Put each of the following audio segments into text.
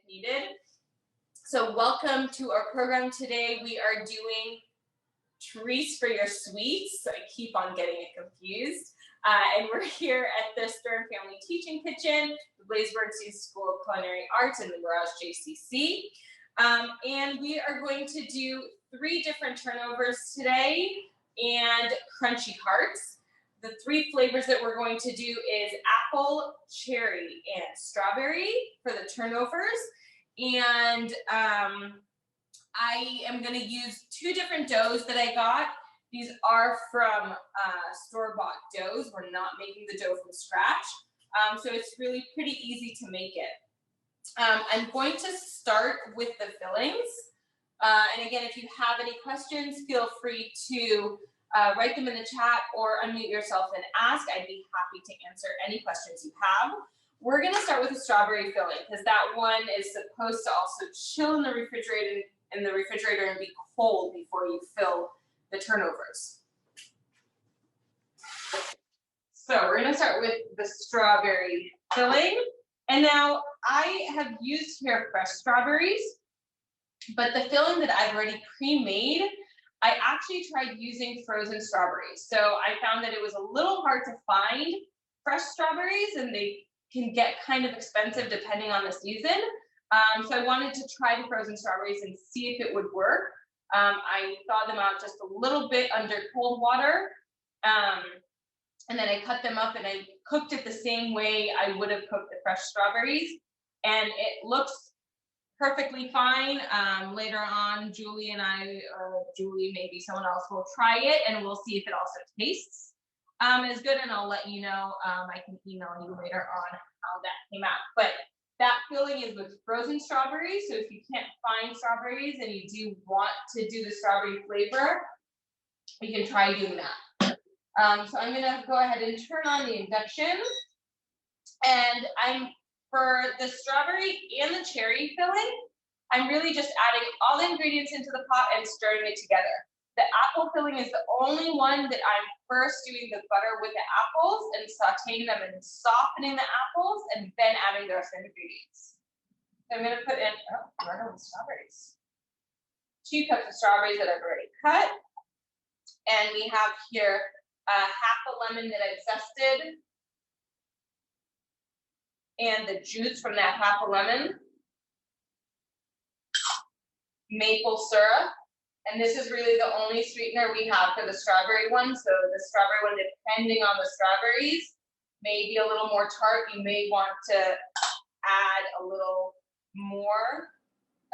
needed. So welcome to our program today. We are doing treats for your sweets. I keep on getting it confused. And we're here at the Stern Family Teaching Kitchen, the Blazeburg School of Culinary Arts in the Garage JCC. And we are going to do 3 different turnovers today and crunchy hearts. The 3 flavors that we're going to do is apple, cherry, and strawberry for the turnovers. And I am going to use 2 different doughs that I got. These are from store-bought doughs. We're not making the dough from scratch. So it's really pretty easy to make it. I'm going to start with the fillings. And again, if you have any questions, feel free to write them in the chat or unmute yourself and ask. I'd be happy to answer any questions you have. We're going to start with the strawberry filling because that one is supposed to also chill in the refrigerator and be cold before you fill the turnovers. So we're going to start with the strawberry filling. And now I have used here fresh strawberries, but the filling that I've already pre-made, I actually tried using frozen strawberries. So I found that it was a little hard to find fresh strawberries, and they can get kind of expensive depending on the season. So I wanted to try the frozen strawberries and see if it would work. I thawed them out just a little bit under cold water. And then I cut them up and I cooked it the same way I would have cooked the fresh strawberries. And it looks perfectly fine. Later on, Julie and I, or Julie, maybe someone else will try it and we'll see if it also tastes as good. And I'll let you know. I can email you later on how that came out. But that filling is with frozen strawberries. So if you can't find strawberries and you do want to do the strawberry flavor, you can try doing that. So I'm gonna go ahead and turn on the induction. And for the strawberry and the cherry filling, I'm really just adding all the ingredients into the pot and stirring it together. The apple filling is the only one that I'm first doing the butter with the apples and sauteing them and softening the apples and then adding the rest of the ingredients. So I'm gonna put in, strawberries. 2 cups of strawberries that I've already cut. And we have here half a lemon that I've zested. And the juice from that half a lemon. Maple syrup. And this is really the only sweetener we have for the strawberry one. So the strawberry one, depending on the strawberries, may be a little more tart. You may want to add a little more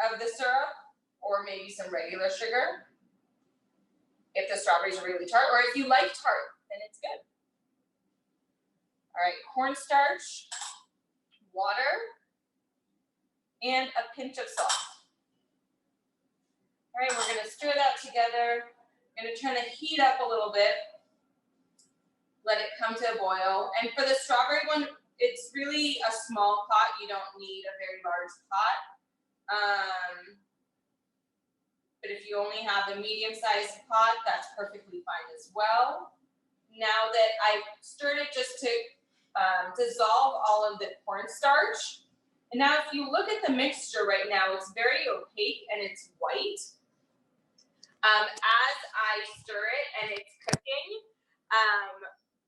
of the syrup or maybe some regular sugar if the strawberries are really tart, or if you like tart, then it's good. All right, cornstarch, water, and a pinch of salt. All right, we're gonna stir that together. I'm gonna turn the heat up a little bit. Let it come to a boil. And for the strawberry one, it's really a small pot. You don't need a very large pot. But if you only have a medium-sized pot, that's perfectly fine as well. Now that I've stirred it just to dissolve all of the cornstarch. And now if you look at the mixture right now, it's very opaque and it's white. As I stir it and it's cooking,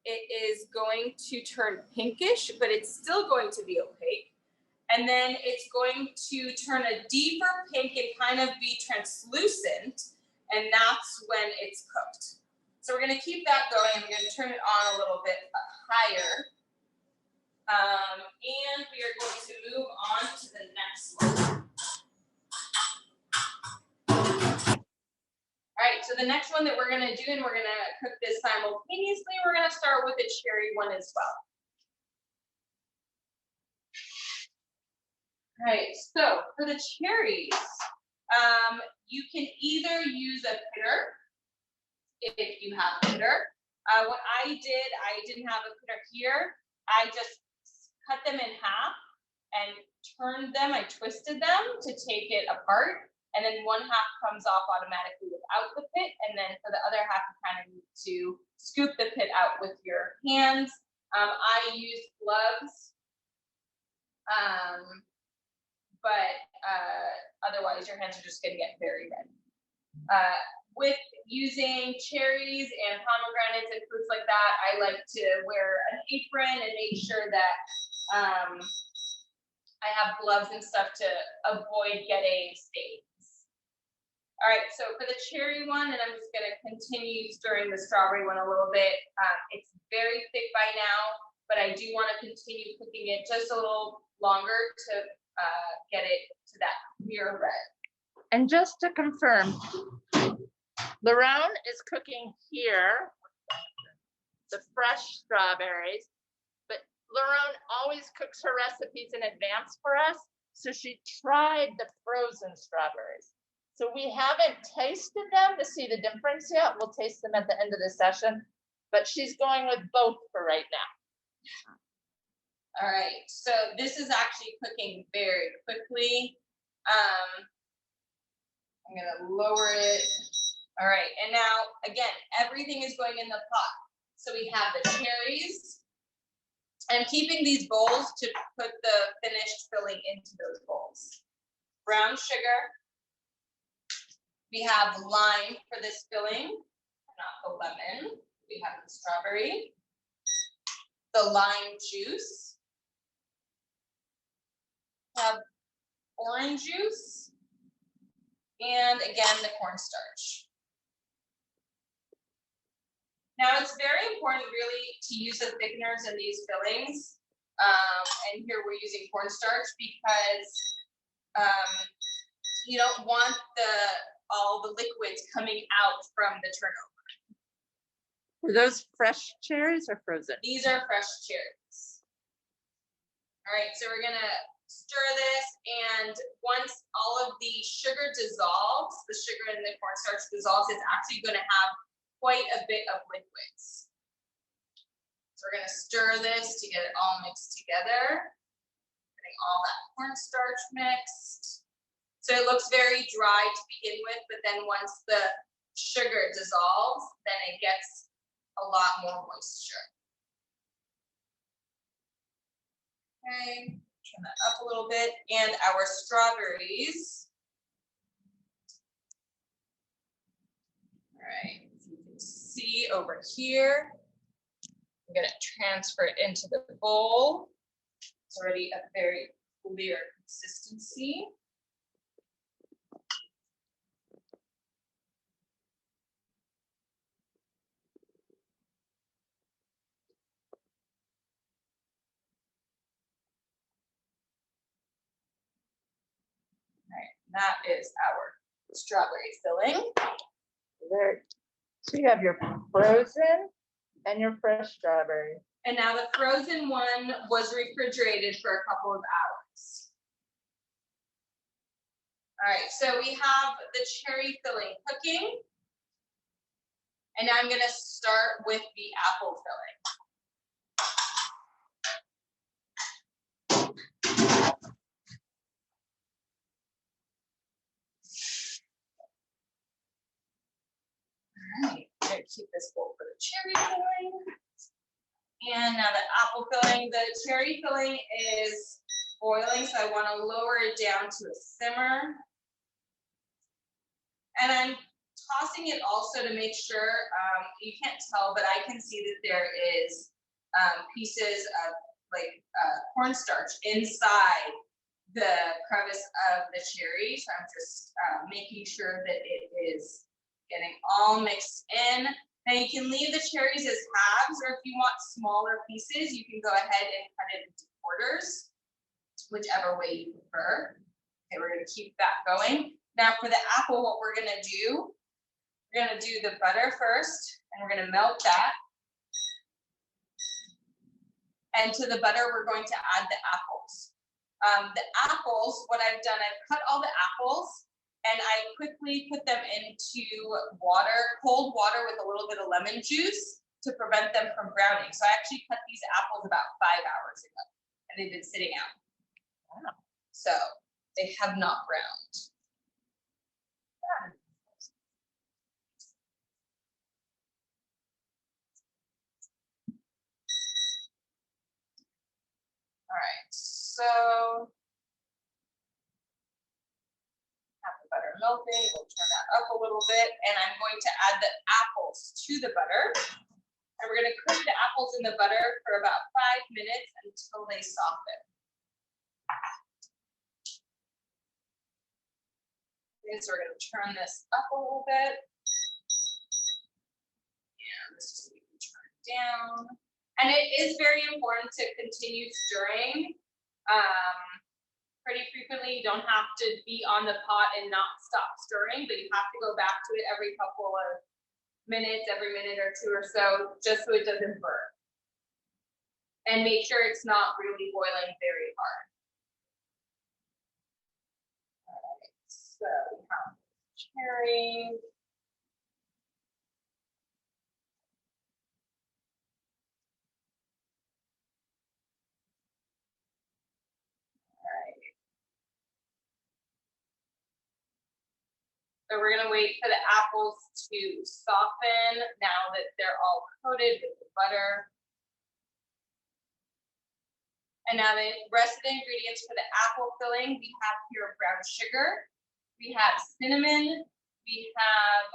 it is going to turn pinkish, but it's still going to be opaque. And then it's going to turn a deeper pink and kind of be translucent, and that's when it's cooked. So we're going to keep that going. I'm going to turn it on a little bit higher. And we are going to move on to the next one. All right, so the next one that we're going to do, and we're going to cook this simultaneously, we're going to start with the cherry one as well. All right, so for the cherries, you can either use a pitter if you have a pitter. What I didn't have a pitter here. I just cut them in half and turned them. I twisted them to take it apart, and then one half comes off automatically without the pit, and then for the other half, you kind of need to scoop the pit out with your hands. I used gloves. But Otherwise, your hands are just gonna get very red. With using cherries and pomegranates and fruits like that, I like to wear an apron and make sure that I have gloves and stuff to avoid getting stains. All right, so for the cherry one, and I'm just gonna continue stirring the strawberry one a little bit. It's very thick by now, but I do wanna continue cooking it just a little longer to get it to that clear red. And just to confirm, Liron is cooking here the fresh strawberries, but Liron always cooks her recipes in advance for us. So she tried the frozen strawberries. So we haven't tasted them to see the difference yet. We'll taste them at the end of the session, but she's going with both for right now. All right, so this is actually cooking very quickly. I'm gonna lower it. All right, and now, again, everything is going in the pot. So we have the cherries. I'm keeping these bowls to put the finished filling into those bowls. Brown sugar. We have lime for this filling, not the lemon. We have the strawberry, the lime juice. We have orange juice, and again, the cornstarch. Now it's very important really to use the thickeners in these fillings. And here we're using cornstarch because you don't want all the liquids coming out from the turnover. Were those fresh cherries or frozen? These are fresh cherries. All right, so we're gonna stir this, and once all of the sugar dissolves, the sugar and the cornstarch dissolves, it's actually gonna have quite a bit of liquids. So we're gonna stir this to get it all mixed together. Getting all that cornstarch mixed. So it looks very dry to begin with, but then once the sugar dissolves, then it gets a lot more moisture. Okay, turn that up a little bit. And our strawberries. All right, as you can see over here, I'm gonna transfer it into the bowl. It's already a very clear consistency. That is our strawberry filling. There. So you have your frozen and your fresh strawberry. And now the frozen one was refrigerated for a couple of hours. All right, so we have the cherry filling cooking. And now I'm gonna start with the apple filling. All right, I'm gonna keep this bowl for the cherry filling. And now the apple filling, the cherry filling is boiling, so I want to lower it down to a simmer. And I'm tossing it also to make sure, you can't tell, but I can see that there is pieces of like cornstarch inside the crevice of the cherry. So I'm just making sure that it is getting all mixed in. Now you can leave the cherries as halves, or if you want smaller pieces, you can go ahead and cut it into quarters, whichever way you prefer. Okay, we're gonna keep that going. Now for the apple, what we're gonna do the butter first, and we're gonna melt that. And to the butter, we're going to add the apples. The apples, what I've done, I've cut all the apples, and I quickly put them into water, cold water with a little bit of lemon juice to prevent them from browning. So I actually cut these apples about 5 hours ago, and they've been sitting out. Wow. So they have not browned. All right, so melting. We'll turn that up a little bit, and I'm going to add the apples to the butter. And we're going to cook the apples in the butter for about 5 minutes until they soften. Okay, so we're going to turn this up a little bit. And this is, we can turn it down. And it is very important to continue stirring pretty frequently. You don't have to be on the pot and not stop stirring, but you have to go back to it every couple of minutes, every minute or two or so, just so it doesn't burn. And make sure it's not really boiling very hard. All right, so we have cherries. All right. So we're gonna wait for the apples to soften now that they're all coated with the butter. And now the rest of the ingredients for the apple filling, we have here brown sugar, we have cinnamon, we have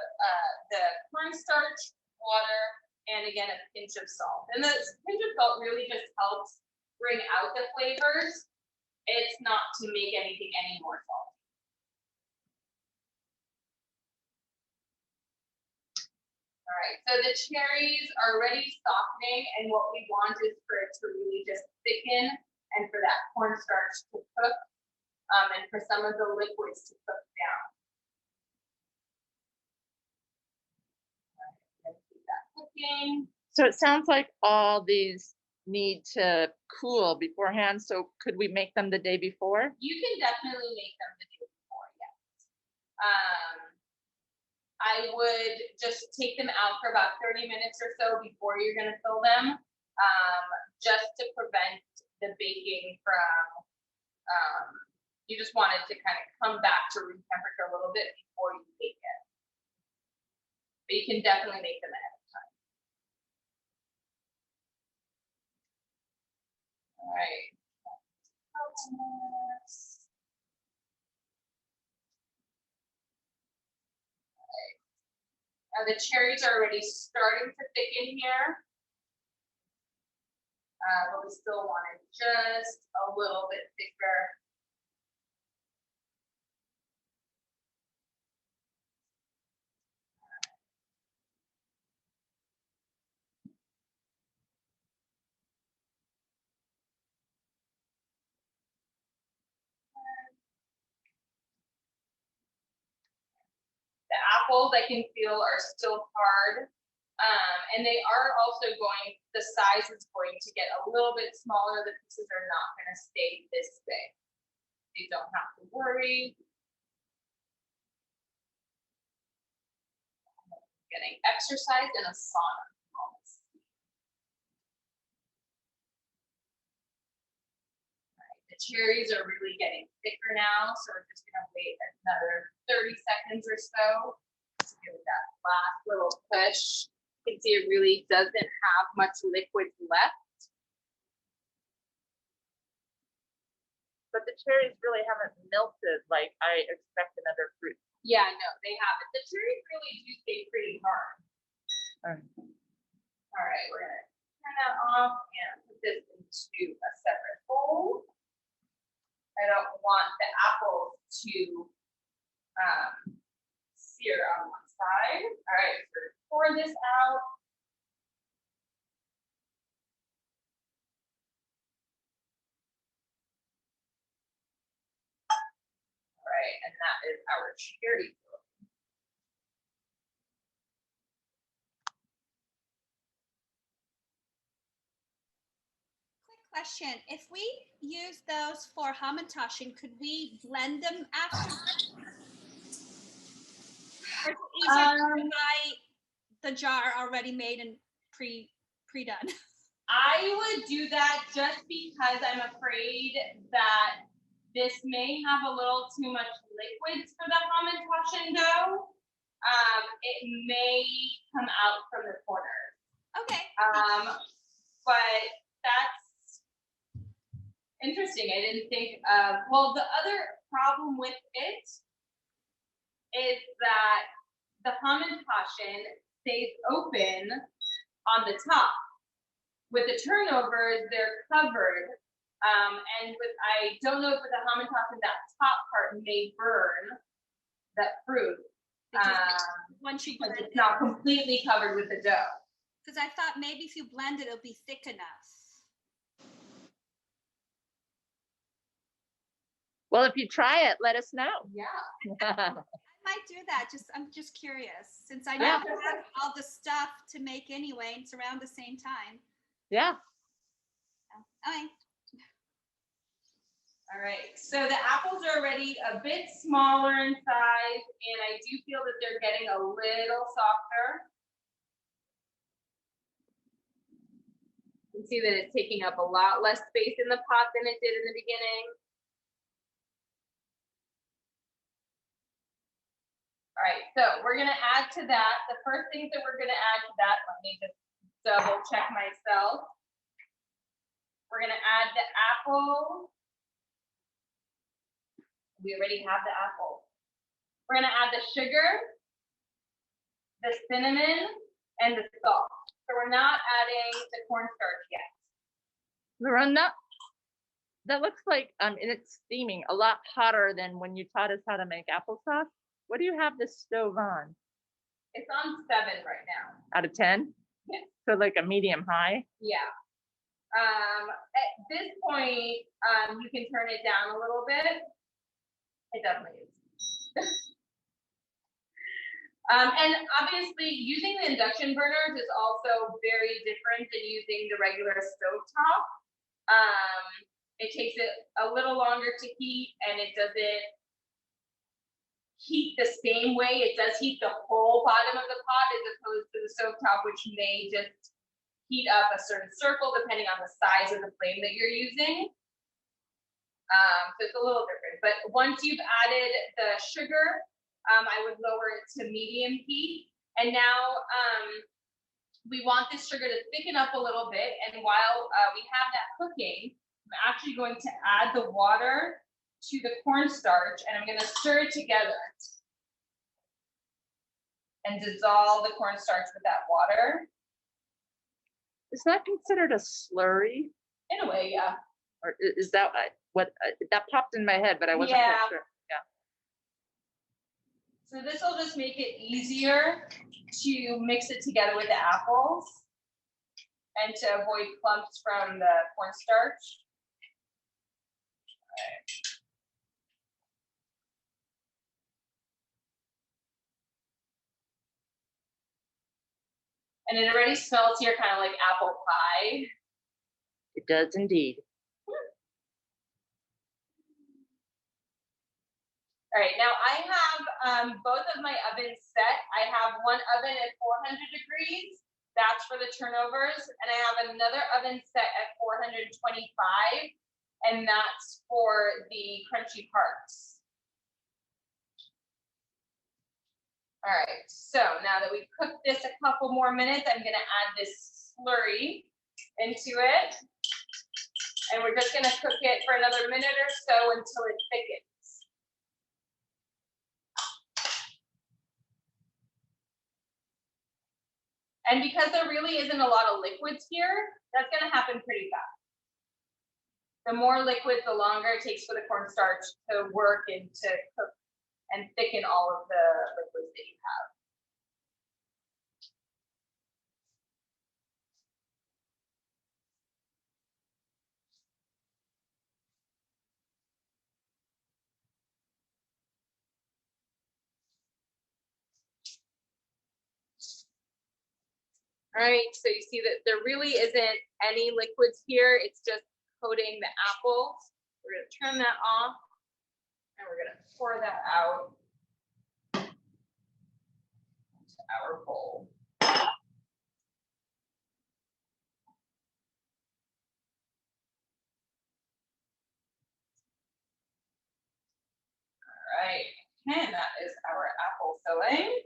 the cornstarch, water, and again, a pinch of salt. And this pinch of salt really just helps bring out the flavors. It's not to make anything any more salty. All right, so the cherries are already softening, and what we want is for it to really just thicken and for that cornstarch to cook and for some of the liquids to cook down. All right, let's keep that cooking. So it sounds like all these need to cool beforehand. So could we make them the day before? You can definitely make them the day before, yes. I would just take them out for about 30 minutes or so before you're going to fill them, just to prevent the baking from, you just want it to kind of come back to room temperature a little bit before you bake it. But you can definitely make them ahead of time. All right. Now the cherries are already starting to thicken here. But we still want it just a little bit thicker. The apples I can feel are still hard. And they are also going, the size is going to get a little bit smaller. The pieces are not going to stay this big. You don't have to worry. Getting exercise in a sauna. Right, the cherries are really getting thicker now, so we're just going to wait another 30 seconds or so to give it that last little push. You can see it really doesn't have much liquid left. But the cherries really haven't melted like I expect in other fruits. Yeah, no, they haven't. The cherries really do stay pretty hard. All right, we're gonna turn that off and put this into a separate bowl. I don't want the apples to sear on one side. All right, so pour this out. All right, and that is our cherry filling. Quick question. If we use those for hamantaschen, could we blend them after? Or is it easier to buy the jar already made and pre-done? I would do that just because I'm afraid that this may have a little too much liquids for the hamantaschen dough. It may come out from the corners. Okay. But that's interesting. I didn't think of, well, the other problem with it is that the hamantaschen stays open on the top. With the turnovers, they're covered. And I don't know if with the hamantaschen, that top part may burn that fruit. Once you blend Because it's it. not completely covered with the dough. Because I thought maybe if you blend it, it'll be thick enough. Well, if you try it, let us know. Yeah. I might do that. I'm just curious, since I know Yeah. I have all the stuff to make anyway. It's around the same time. Yeah. Okay. All right, so the apples are already a bit smaller in size, and I do feel that they're getting a little softer. You can see that it's taking up a lot less space in the pot than it did in the beginning. All right, so we're gonna add to that. The first things that we're gonna add to that, let me just double check myself. We're gonna add the apple. We already have the apple. We're gonna add the sugar, the cinnamon, and the salt. So we're not adding the cornstarch yet. Liron, that looks like, and it's steaming a lot hotter than when you taught us how to make applesauce. What do you have this stove on? It's on 7 right now. Out of 10? Yes. So like a medium high? Yeah. At this point, you can turn it down a little bit. It definitely is. And obviously, using the induction burners is also very different than using the regular stovetop. It takes it a little longer to heat, and it doesn't heat the same way. It does heat the whole bottom of the pot as opposed to the stovetop, which may just heat up a certain circle depending on the size of the flame that you're using. So it's a little different. But once you've added the sugar, I would lower it to medium heat. And now we want this sugar to thicken up a little bit. And while we have that cooking, I'm actually going to add the water to the cornstarch, and I'm going to stir it together and dissolve the cornstarch with that water. Is that considered a slurry? In a way, yeah. Or is that what that popped in my head, but I wasn't quite sure. Yeah. So this will just make it easier to mix it together with the apples and to avoid clumps from the cornstarch. And it already smells here kind of like apple pie. It does indeed. All right, now I have both of my ovens set. I have one oven at 400 degrees. That's for the turnovers. And I have another oven set at 425. And that's for the crunchy parts. All right, so now that we've cooked this a couple more minutes, I'm gonna add this slurry into it. And we're just gonna cook it for another minute or so until it thickens. And because there really isn't a lot of liquids here, that's gonna happen pretty fast. The more liquid, the longer it takes for the cornstarch to work and to cook and thicken all of the liquids that you have. All right, so you see that there really isn't any liquids here. It's just coating the apples. We're gonna turn that off and we're gonna pour that out into our bowl. All right, and that is our apple filling.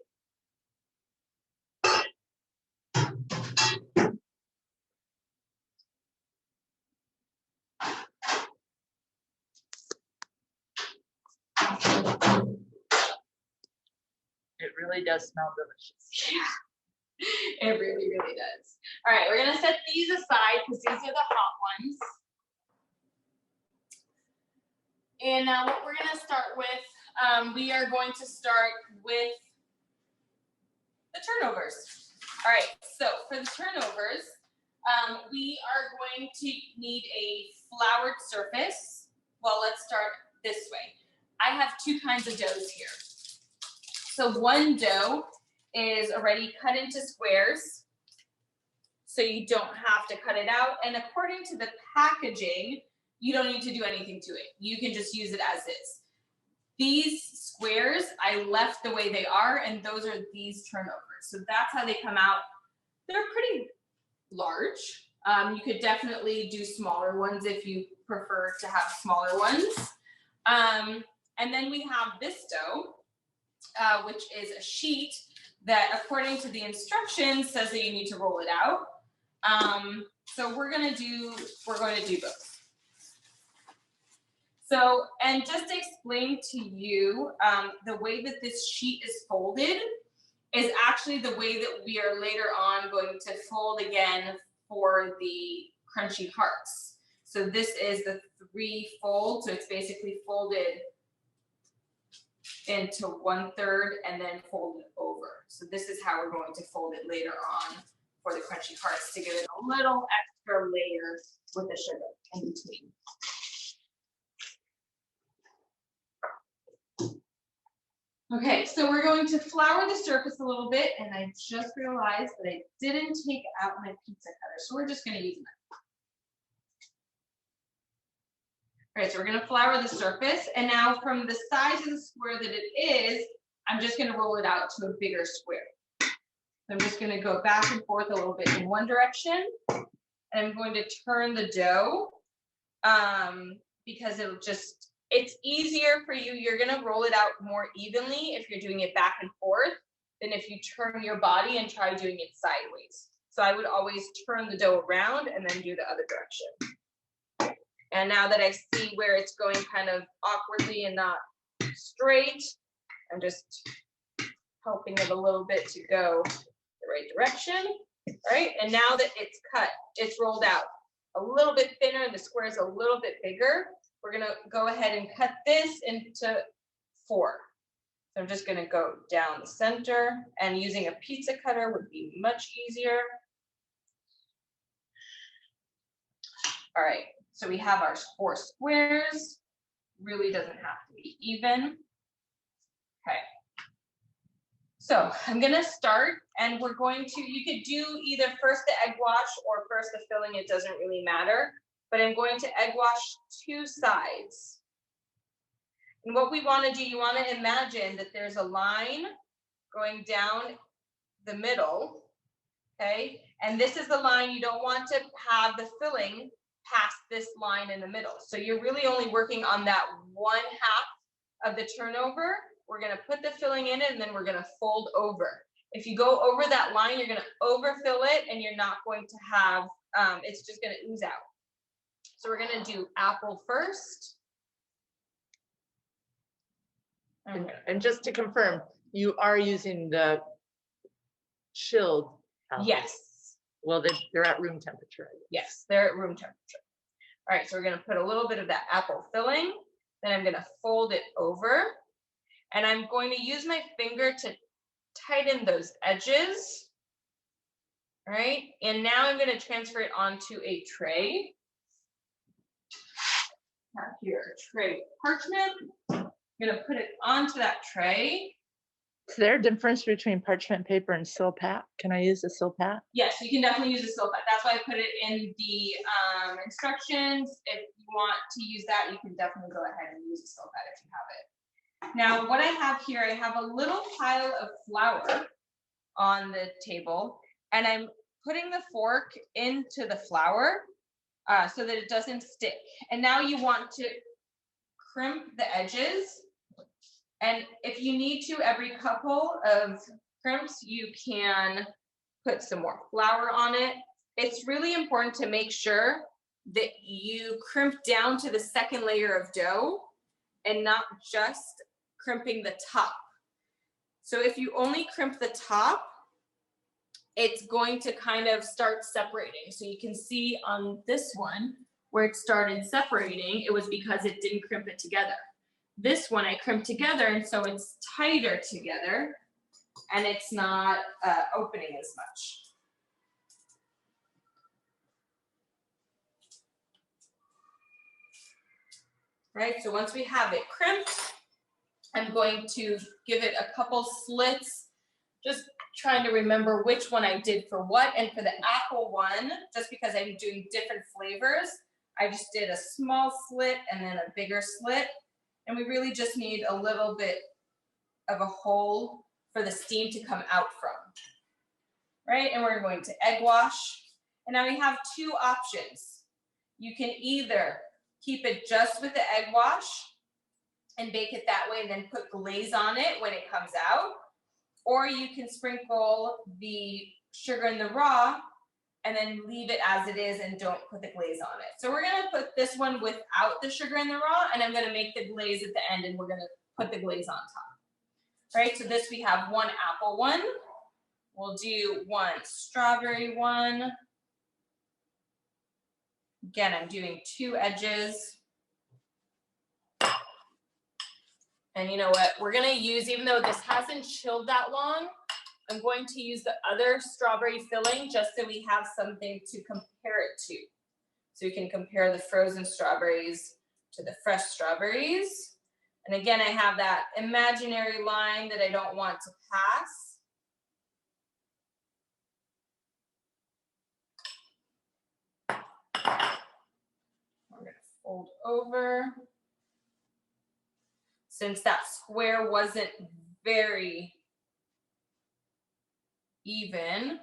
really does smell delicious. Yeah, it really, really does. All right, we're gonna set these aside because these are the hot ones. And now what we're gonna start with, we are going to start with the turnovers. All right, so for the turnovers, we are going to need a floured surface. Well, let's start this way. I have two kinds of doughs here. So one dough is already cut into squares, so you don't have to cut it out. And according to the packaging, you don't need to do anything to it. You can just use it as is. These squares, I left the way they are, and those are these turnovers. So that's how they come out. They're pretty large. You could definitely do smaller ones if you prefer to have smaller ones. And then we have this dough, which is a sheet that, according to the instructions, says that you need to roll it out. So we're going to do both. So, and just to explain to you, the way that this sheet is folded is actually the way that we are later on going to fold again for the crunchy hearts. So this is the 3 fold, so it's basically folded into 1/3 and then folded over. So this is how we're going to fold it later on for the crunchy hearts, to give it a little extra layer with the sugar in between. Okay, so we're going to flour the surface a little bit, and I just realized that I didn't take out my pizza cutter, so we're just going to use that. All right, so we're going to flour the surface, and now from the size of the square that it is, I'm just going to roll it out to a bigger square. So I'm just going to go back and forth a little bit in one direction, and I'm going to turn the dough because it's easier for you. You're going to roll it out more evenly if you're doing it back and forth than if you turn your body and try doing it sideways. So I would always turn the dough around and then do the other direction. And now that I see where it's going kind of awkwardly and not straight, I'm just helping it a little bit to go the right direction. All right, and now that it's cut, it's rolled out a little bit thinner, the square is a little bit bigger. We're gonna go ahead and cut this into 4. So I'm just gonna go down the center, and using a pizza cutter would be much easier. All right, so we have our 4 squares. Really doesn't have to be even. Okay. So I'm gonna start, and we're going to, you could do either first the egg wash or first the filling, it doesn't really matter. But I'm going to egg wash 2 sides. And what we want to do, you want to imagine that there's a line going down the middle, okay? And this is the line, you don't want to have the filling past this line in the middle. So you're really only working on that 1/2 of the turnover. We're going to put the filling in it, and then we're going to fold over. If you go over that line, you're going to overfill it, and you're not going to have, it's just going to ooze out. So we're going to do apple first. Okay. And just to confirm, you are using the chilled apples. Yes. Well, they're at room temperature. Yes, they're at room temperature. All right, so we're going to put a little bit of that apple filling. Then I'm going to fold it over. And I'm going to use my finger to tighten those edges. All right, and now I'm going to transfer it onto a tray. Have here a tray of parchment. I'm going to put it onto that tray. Is there a difference between parchment paper and Silpat? Can I use a Silpat? Yes, you can definitely use a Silpat. That's why I put it in the instructions. If you want to use that, you can definitely go ahead and use a Silpat if you have it. Now, what I have here, I have a little pile of flour on the table, and I'm putting the fork into the flour so that it doesn't stick. And now you want to crimp the edges. And if you need to, every couple of crimps, you can put some more flour on it. It's really important to make sure that you crimp down to the second layer of dough and not just crimping the top. So if you only crimp the top, it's going to kind of start separating. So you can see on this one where it started separating, it was because it didn't crimp it together. This one I crimped together, and so it's tighter together and it's not opening as much. Right, so once we have it crimped, I'm going to give it a couple slits, just trying to remember which one I did for what. And for the apple one, just because I'm doing different flavors, I just did a small slit and then a bigger slit. And we really just need a little bit of a hole for the steam to come out from. Right, and we're going to egg wash. And now we have two options. You can either keep it just with the egg wash and bake it that way and then put glaze on it when it comes out. Or you can sprinkle the sugar in the raw and then leave it as it is and don't put the glaze on it. So we're gonna put this one without the sugar in the raw, and I'm gonna make the glaze at the end, and we're gonna put the glaze on top. Right, so this we have one apple one. We'll do one strawberry one. Again, I'm doing two edges. And you know what, we're gonna use, even though this hasn't chilled that long, I'm going to use the other strawberry filling just so we have something to compare it to. So we can compare the frozen strawberries to the fresh strawberries. And again, I have that imaginary line that I don't want to pass. We're gonna fold over. Since that square wasn't very even,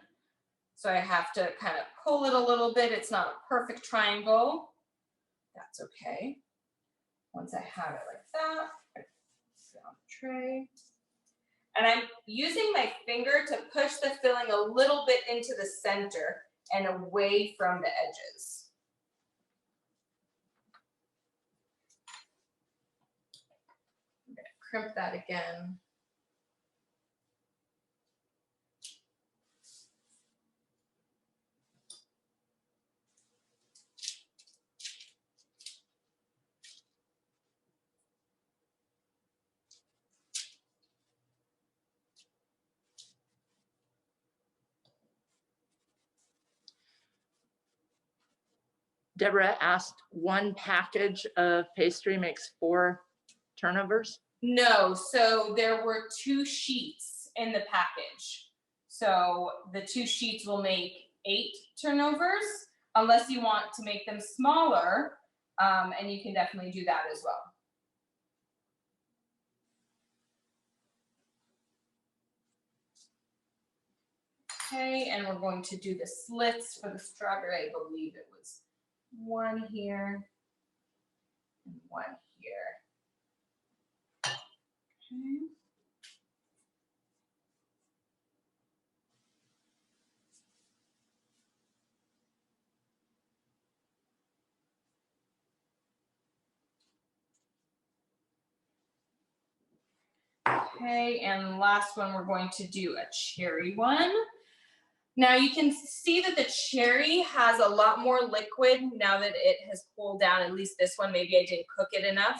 so I have to kind of pull it a little bit. It's not a perfect triangle. That's okay. Once I have it like that, I put it on the tray. And I'm using my finger to push the filling a little bit into the center and away from the edges. I'm gonna crimp that again. Deborah asked, one package of pastry makes 4 turnovers? No, so there were 2 sheets in the package. So the 2 sheets will make 8 turnovers, unless you want to make them smaller, and you can definitely do that as well. Okay, and we're going to do the slits for the strawberry. I believe it was 1 here and 1 here. Okay. Okay, and last one, we're going to do a cherry one. Now you can see that the cherry has a lot more liquid now that it has cooled down, at least this one, maybe I didn't cook it enough.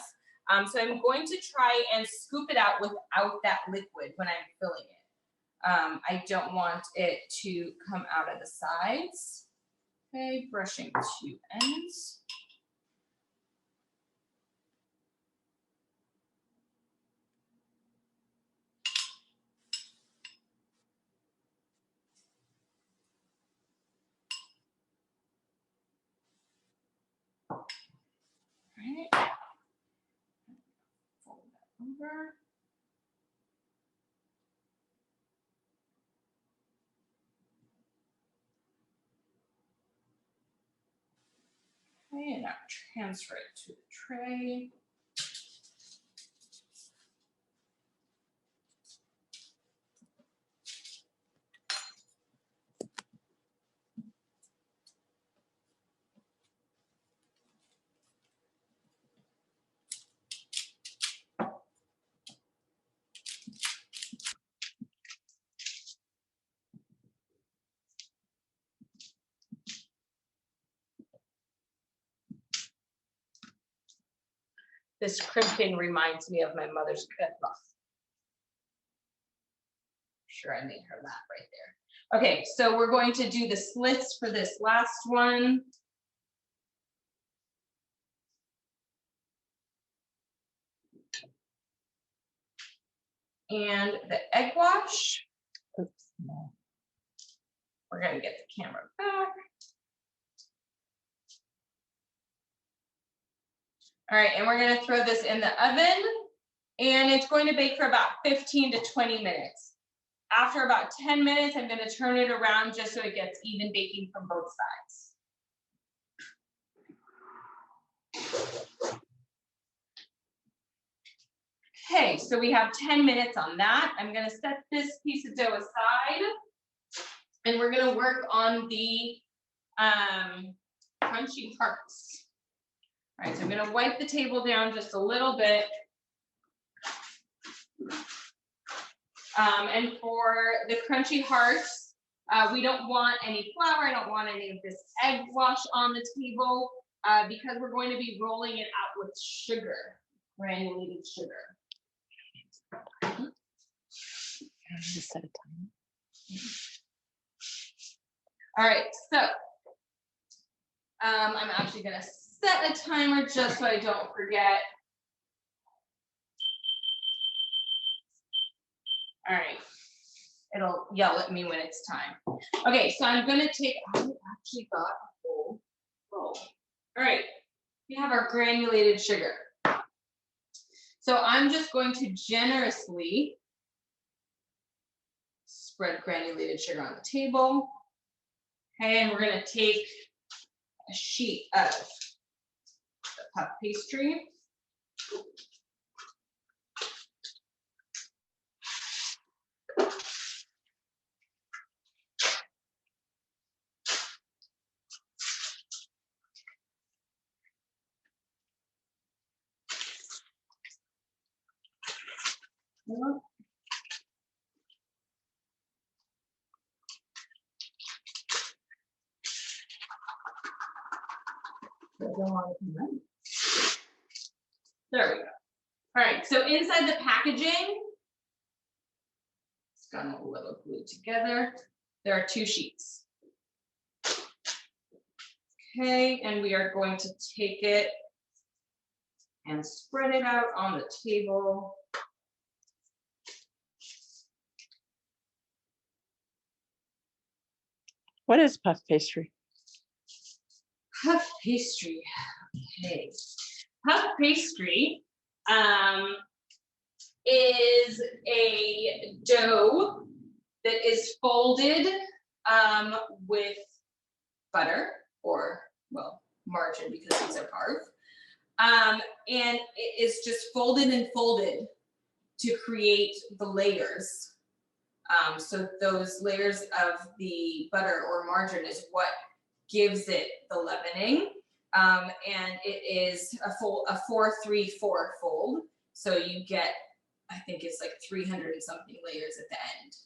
So I'm going to try and scoop it out without that liquid when I'm filling it. I don't want it to come out of the sides. Okay, brushing 2 ends. Right. Fold that over. Okay, and now transfer it to the tray. This crimping reminds me of my mother's cookbook. Sure, I made her that right there. Okay, so we're going to do the slits for this last one. And the egg wash. Oops, no. We're going to get the camera back. All right, and we're going to throw this in the oven, and it's going to bake for about 15 to 20 minutes. After about 10 minutes, I'm going to turn it around just so it gets even baking from both sides. Okay, so we have 10 minutes on that. I'm going to set this piece of dough aside, and we're going to work on the crunchy parts. All right, so I'm going to wipe the table down just a little bit. And for the crunchy hearts, we don't want any flour. I don't want any of this egg wash on the table because we're going to be rolling it out with sugar, granulated sugar. Just set a time. All right, so I'm actually going to set a timer just so I don't forget. All right, it'll yell at me when it's time. Okay, so I'm going to take, I actually got a whole roll. All right, we have our granulated sugar. So I'm just going to generously spread granulated sugar on the table. Okay, and we're going to take a sheet of the puff pastry. There we go. All right, so inside the packaging, it's got a little glued together. There are 2 sheets. Okay, and we are going to take it and spread it out on the table. What is puff pastry? Puff pastry. Okay. Puff pastry is a dough that is folded with butter or, well, margarine because these are carbs. And it is just folded and folded to create the layers. So those layers of the butter or margarine is what gives it the leavening. And it is a 4-3-4 fold. So you get, I think it's like 300 and something layers at the end.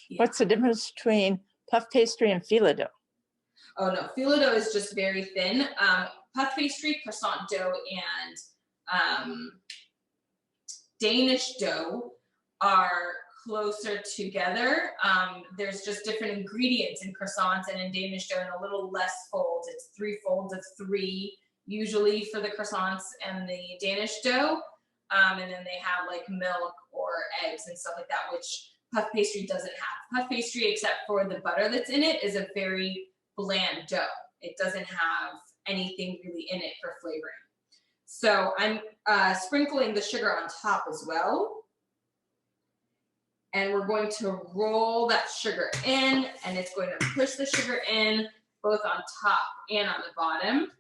Yeah. What's the difference between puff pastry and filo dough? Oh no, filo dough is just very thin. Puff pastry, croissant dough, and Danish dough are closer together. There's just different ingredients in croissants and in Danish dough and a little less folds. It's 3 folds of 3 usually for the croissants and the Danish dough. And then they have like milk or eggs and stuff like that, which puff pastry doesn't have. Puff pastry, except for the butter that's in it, is a very bland dough. It doesn't have anything really in it for flavoring. So I'm sprinkling the sugar on top as well. And we're going to roll that sugar in, and it's going to push the sugar in both on top and on the bottom.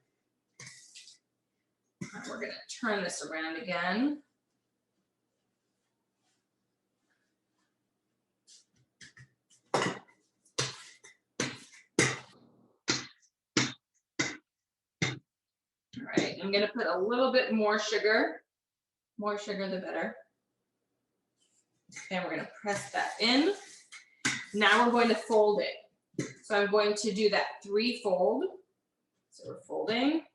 And we're going to turn this around again. All right, I'm going to put a little bit more sugar. More sugar, the better. And we're going to press that in. Now we're going to fold it. So I'm going to do that 3-fold. So we're folding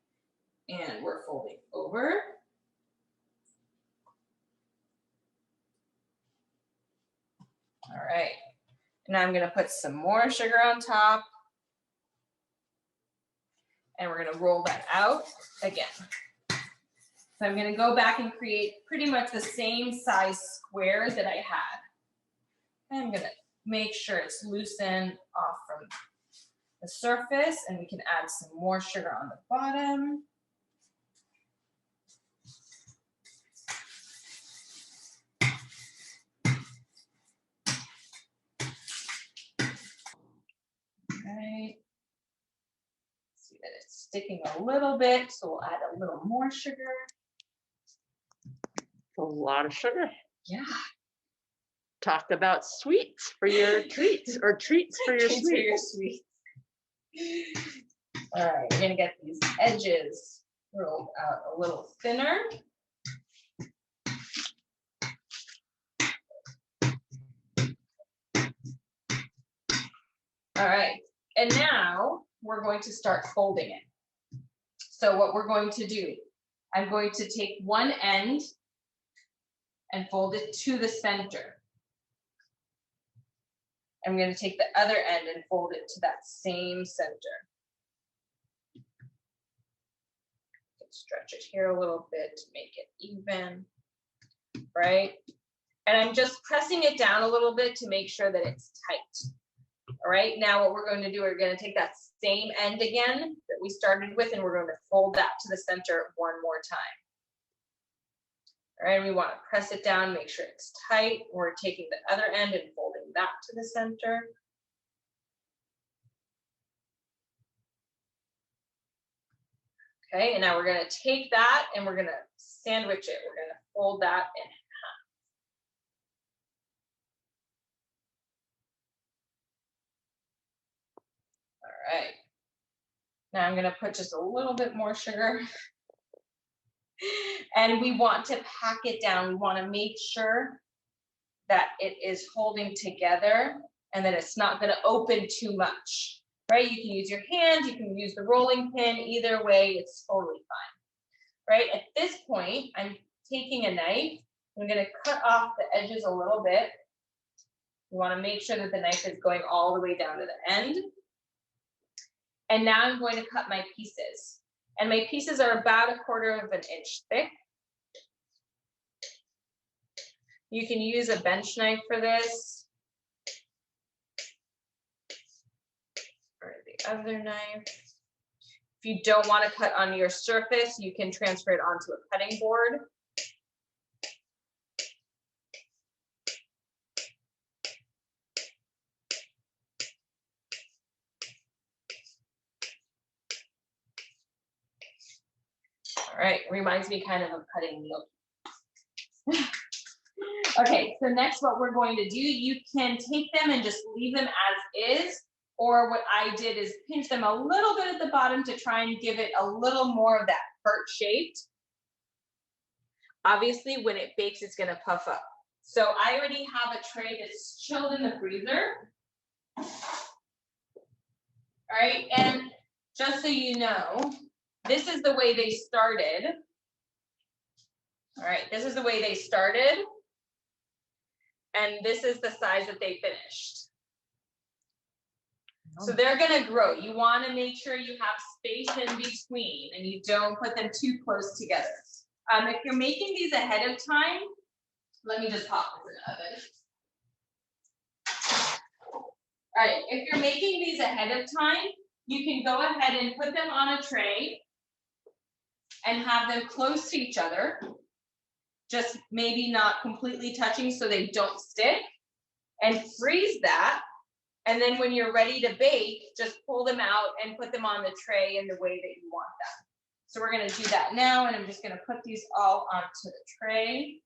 And we're folding over. All right, now I'm gonna put some more sugar on top. And we're gonna roll that out again. So I'm gonna go back and create pretty much the same size square that I had. And I'm gonna make sure it's loosened off from the surface, and we can add some more sugar on the bottom. Right. See that it's sticking a little bit, so we'll add a little more sugar. A lot of sugar. Yeah. Talk about sweets for your treats or treats for your Treats for your sweets. sweets. All right, we're gonna get these edges rolled out a little thinner. All right, and now we're going to start folding it. So what we're going to do, I'm going to take one end and fold it to the center. I'm going to take the other end and fold it to that same center. Stretch it here a little bit to make it even, right? And I'm just pressing it down a little bit to make sure that it's tight. All right, now what we're going to do, we're going to take that same end again that we started with, and we're going to fold that to the center one more time. All right, we want to press it down, make sure it's tight. We're taking the other end and folding that to the center. Okay, and now we're going to take that and we're going to sandwich it. We're going to fold that in half. All right. Now I'm going to put just a little bit more sugar. And we want to pack it down. We want to make sure that it is holding together and that it's not going to open too much, right? You can use your hand, you can use the rolling pin, either way, it's totally fine, right? At this point, I'm taking a knife. I'm going to cut off the edges a little bit. You want to make sure that the knife is going all the way down to the end. And now I'm going to cut my pieces. And my pieces are about 1/4 of an inch thick. You can use a bench knife for this. Or the other knife. If you don't want to cut on your surface, you can transfer it onto a cutting board. All right, reminds me kind of cutting milk. Okay, so next what we're going to do, you can take them and just leave them as is, or what I did is pinch them a little bit at the bottom to try and give it a little more of that heart shaped. Obviously, when it bakes, it's gonna puff up. So I already have a tray that's chilled in the freezer. All right, and just so you know, this is the way they started. All right, this is the way they started. And this is the size that they finished. So they're gonna grow. You wanna make sure you have space in between and you don't put them too close together. If you're making these ahead of time, let me just pop this in the oven. All right, if you're making these ahead of time, you can go ahead and put them on a tray and have them close to each other. Just maybe not completely touching so they don't stick, and freeze that. And then when you're ready to bake, just pull them out and put them on the tray in the way that you want them. So we're gonna do that now, and I'm just gonna put these all onto the tray.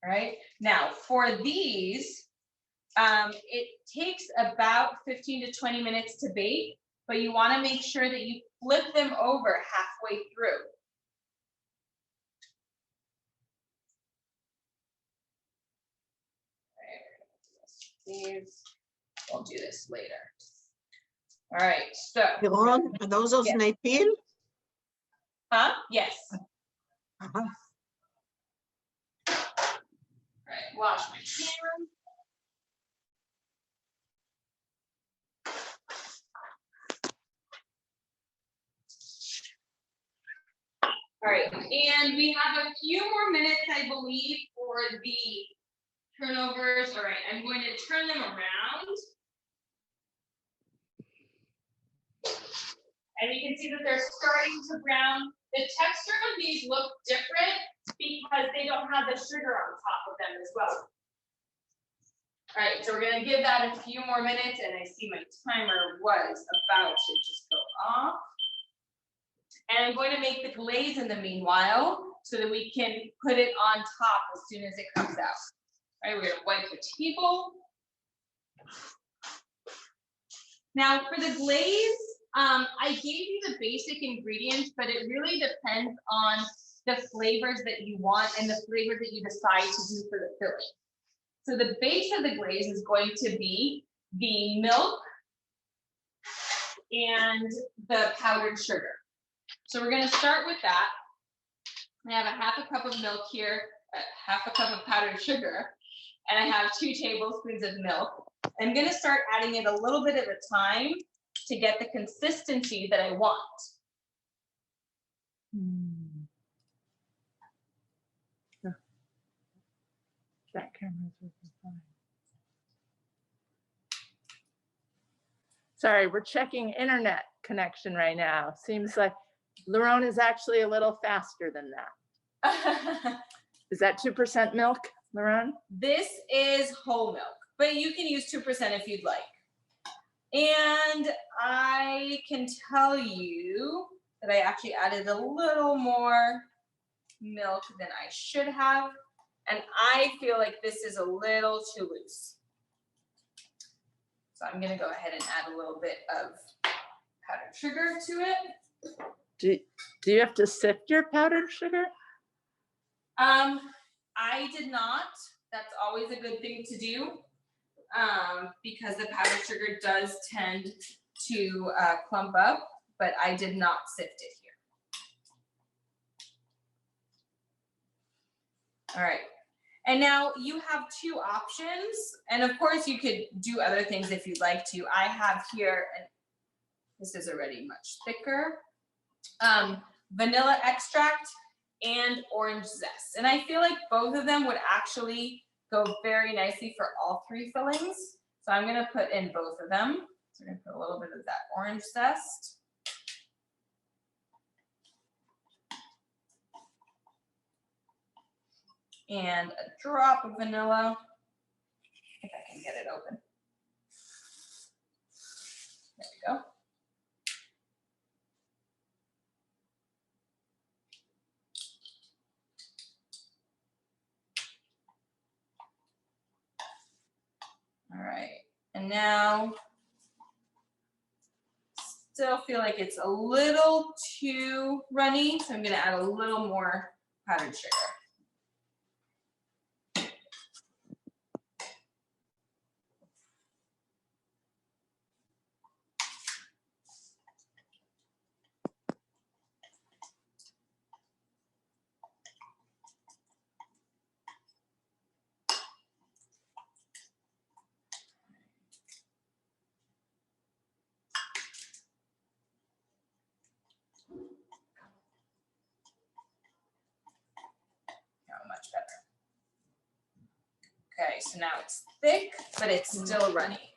All right, now for these, it takes about 15 to 20 minutes to bake, but you wanna make sure that you flip them over halfway through. All right, we'll do this later. All right, so. Liron, are those Yeah. Napian? Huh? Yes. Uh-huh. All right, wash my hands. All right, and we have a few more minutes, I believe, for the turnovers. All right, I'm going to turn them around. And you can see that they're starting to brown. The texture of these look different because they don't have the sugar on top of them as well. All right, so we're gonna give that a few more minutes, and I see my timer was about to just go off. And I'm going to make the glaze in the meanwhile so that we can put it on top as soon as it comes out. All right, we're gonna wipe the table. Now for the glaze, I gave you the basic ingredients, but it really depends on the flavors that you want and the flavors that you decide to do for the filling. So the base of the glaze is going to be the milk and the powdered sugar. So we're going to start with that. I have a half a cup of milk here, half a cup of powdered sugar, and I have 2 tablespoons of milk. I'm going to start adding it a little bit at a time to get the consistency that I want. That camera's working fine. Sorry, we're checking internet connection right now. Seems like Liron is actually a little faster than that. Is that 2% milk, Liron? This is whole milk, but you can use 2% if you'd like. And I can tell you that I actually added a little more milk than I should have. And I feel like this is a little too loose. So I'm gonna go ahead and add a little bit of powdered sugar to it. Do you have to sift your powdered sugar? I did not. That's always a good thing to do because the powdered sugar does tend to clump up, but I did not sift it here. All right. And now you have 2 options, and of course you could do other things if you'd like to. I have here, and this is already much thicker, vanilla extract and orange zest. And I feel like both of them would actually go very nicely for all 3 fillings. So I'm gonna put in both of them. So we're gonna put a little bit of that orange zest. And a drop of vanilla, if I can get it open. There we go. All right, and now still feel like it's a little too runny, so I'm gonna add a little more powdered sugar. Much better. Okay, so now it's thick, but it's still runny.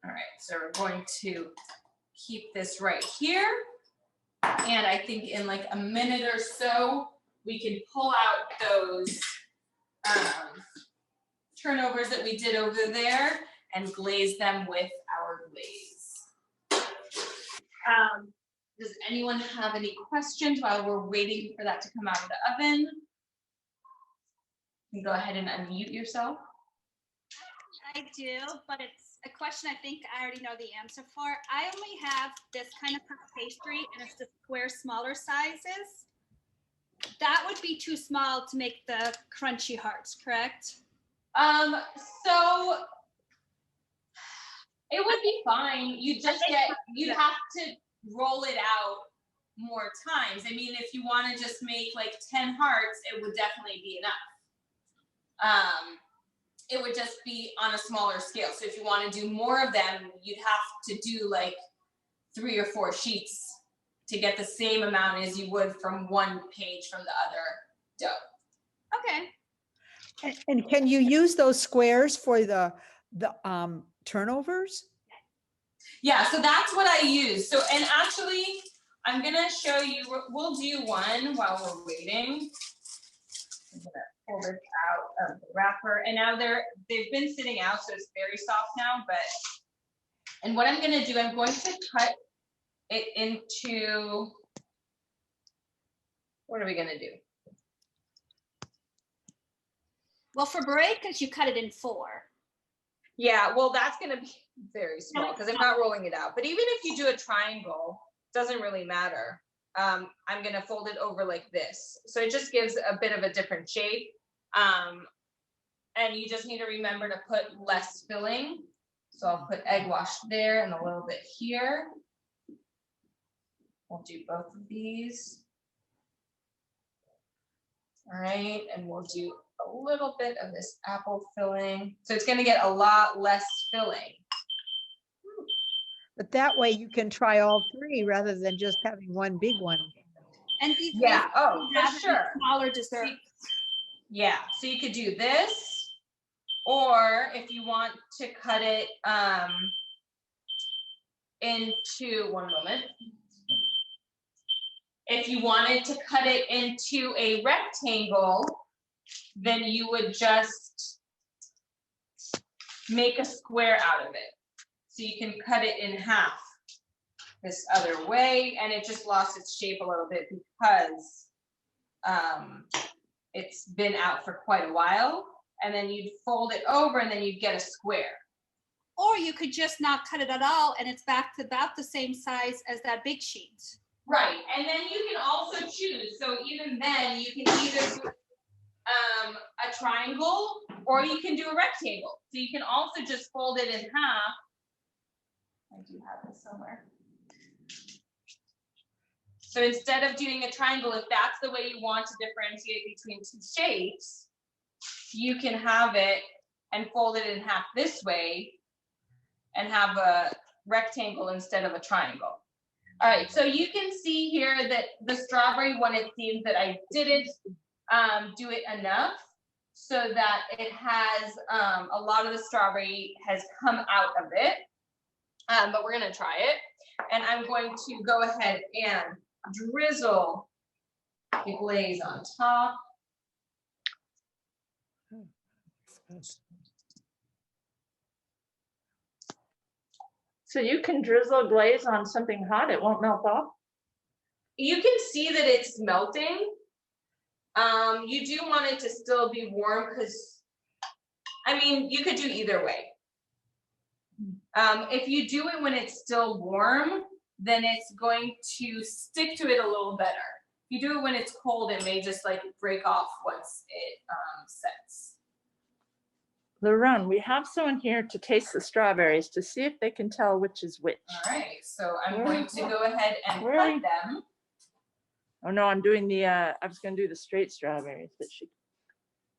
All right, so we're going to keep this right here. And I think in like a minute or so, we can pull out those turnovers that we did over there and glaze them with our glaze. Does anyone have any questions while we're waiting for that to come out of the oven? You can go ahead and unmute yourself. I do, but it's a question I think I already know the answer for. I only have this kind of puff pastry, and it's the square, smaller sizes. that would be too small to make the crunchy hearts, correct? So it would be fine. You'd have to roll it out more times. I mean, if you want to just make like 10 hearts, it would definitely be enough. It would just be on a smaller scale. So if you want to do more of them, you'd have to do like 3 or 4 sheets to get the same amount as you would from one page from the other dough. Okay. And can you use those squares for the turnovers? Yeah, so that's what I use. So, and actually, I'm gonna show you, we'll do one while we're waiting. I'm gonna pull this out of the wrapper. And now they've been sitting out, so it's very soft now, and what I'm gonna do, I'm going to cut it into, what are we gonna do? Well, for breakfast, you cut it in 4. Yeah, well, that's gonna be very small because I'm not rolling it out. But even if you do a triangle, doesn't really matter. I'm gonna fold it over like this. So it just gives a bit of a different shape. And you just need to remember to put less filling. So I'll put egg wash there and a little bit here. We'll do both of these. All right, and we'll do a little bit of this apple filling. So it's gonna get a lot less filling. But that way you can try all 3 rather than just having one big one. And these Yeah, oh, for sure. smaller desserts. Yeah, so you could do this, or if you want to cut it into, one moment. If you wanted to cut it into a rectangle, then you would just make a square out of it. So you can cut it in half this other way, and it just lost its shape a little bit because it's been out for quite a while. And then you'd fold it over and then you'd get a square. Or you could just not cut it at all and it's back to about the same size as that big sheet. Right, and then you can also choose. So even then you can either do a triangle or you can do a rectangle. So you can also just fold it in half. I do have this somewhere. So instead of doing a triangle, if that's the way you want to differentiate between 2 shapes, you can have it and fold it in half this way and have a rectangle instead of a triangle. All right, so you can see here that the strawberry one, it seems that I didn't do it enough so that it has a lot of the strawberry has come out of it, but we're gonna try it. And I'm going to go ahead and drizzle the glaze on top. So you can drizzle glaze on something hot, it won't melt off? You can see that it's melting. You do want it to still be warm because, I mean, you could do either way. If you do it when it's still warm, then it's going to stick to it a little better. If you do it when it's cold, it may just like break off once it sets. Liron, we have someone here to taste the strawberries to see if they can tell which is which. All right, so I'm going to go ahead and Where cut them. Oh no, I'm doing the, I was gonna do the straight strawberries, but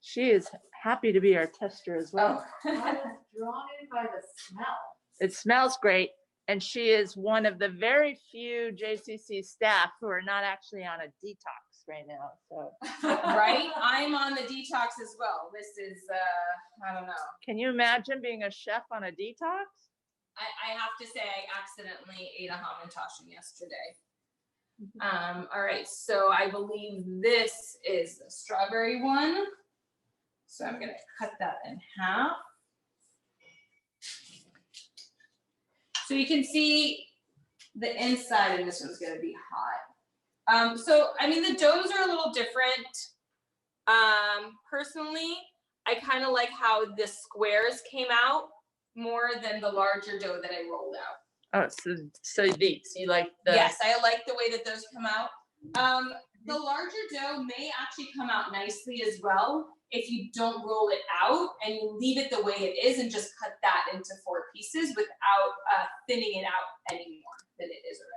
she is happy to be our tester as well. Oh. I was drawn in by the smell. It smells great. And she is one of the very few JCC staff who are not actually on a detox right now, so. Right, I'm on the detox as well. This is, I don't know. Can you imagine being a chef on a detox? I have to say I accidentally ate a hamantaschen yesterday. All right, so I believe this is the strawberry one. So I'm gonna cut that in half. So you can see the inside of this one's gonna be hot. So, I mean, the doughs are a little different. Personally, I kind of like how the squares came out more than the larger dough that I rolled out. Oh, so these, you like the. Yes, I like the way that those come out. The larger dough may actually come out nicely as well if you don't roll it out and you leave it the way it is and just cut that into 4 pieces without thinning it out any more than it is already.